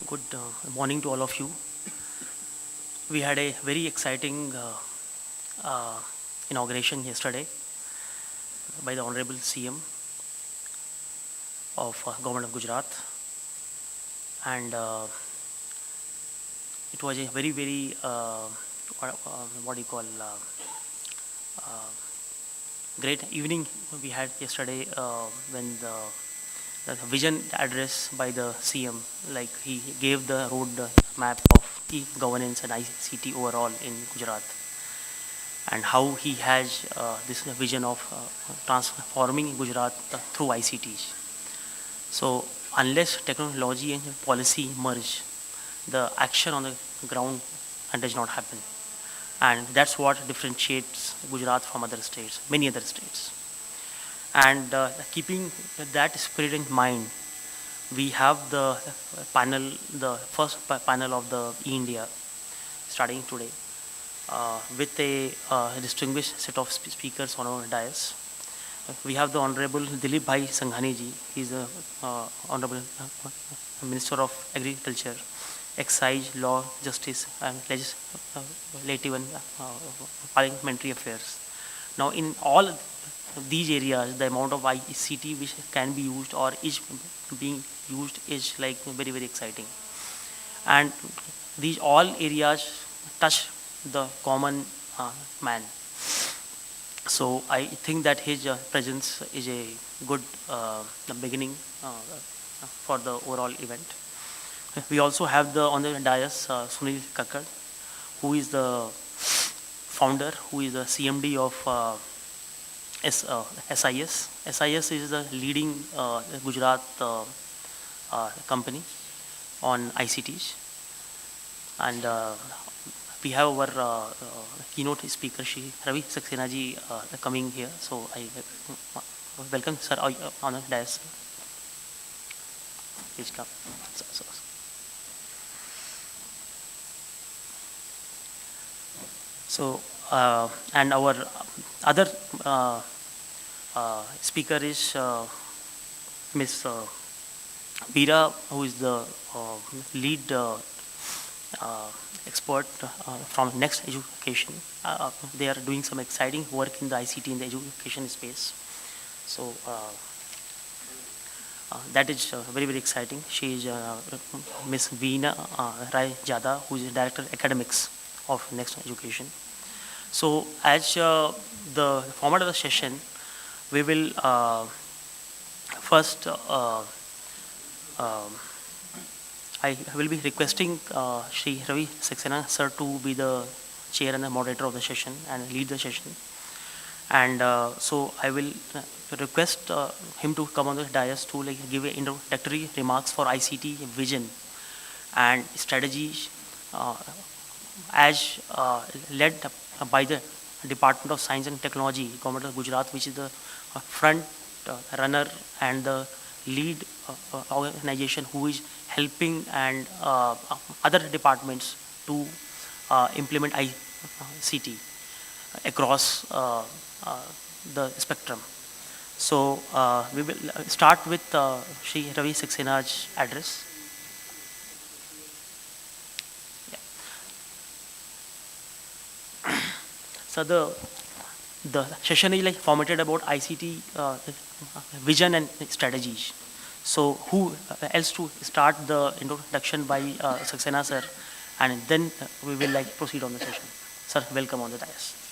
Good morning to all of you. We had a very exciting uh, inauguration yesterday by the Honorable CM of Government of Gujarat, and it was a very what do you call uh, great evening we had yesterday when the vision address by the CM, like he gave the road map of e-governance and ICT overall in Gujarat, and how he has this vision of transforming Gujarat through ICTs. So unless technology and policy merge, the action on the ground does not happen, and that's what differentiates Gujarat from other states, many other states. And keeping that spirit in mind, we have the panel, the first panel of the E-India starting today with a distinguished set of speakers on our dais. We have the Honorable Dilip Bhai Sanghani ji. He is the Honorable Minister of Agriculture, Excise, Law, Justice, and Legislative and Parliamentary Affairs. Now, in all these areas, the amount of ICT which can be used or is being used is like very exciting, and these all areas touch the common man. So I think that his presence is a good beginning for the overall event. We also have the on the dais Sunil Kakkad, who is the founder, who is the CMD of SIS. SIS is the leading Gujarat company on ICTs, and we have our keynote speaker, Shri Ravi Saxena ji, coming here. So I welcome sir on the dais. Please come. So and our other speaker is Miss Veera, who is the lead expert from Next Education. They are doing some exciting work in the ICT in the education space. So that is very exciting. She is Miss Veena Rai Jada, who is Director Academics of Next Education. So as the format of the session, we will first I will be requesting Shri Ravi Saxena sir to be the chair and the moderator of the session and lead the session. And so I will request him to come on the dais to like give introductory remarks for ICT vision and strategies as led by the Department of Science and Technology, Government of Gujarat, which is the front runner and the lead organization who is helping and other departments to implement ICT across the spectrum. So we will start with Shri Ravi Saxena's address. So the session is like formatted about ICT vision and strategies. So who else to start the introduction by Saxena sir, and then we will like proceed on the session. Sir, welcome on the dais.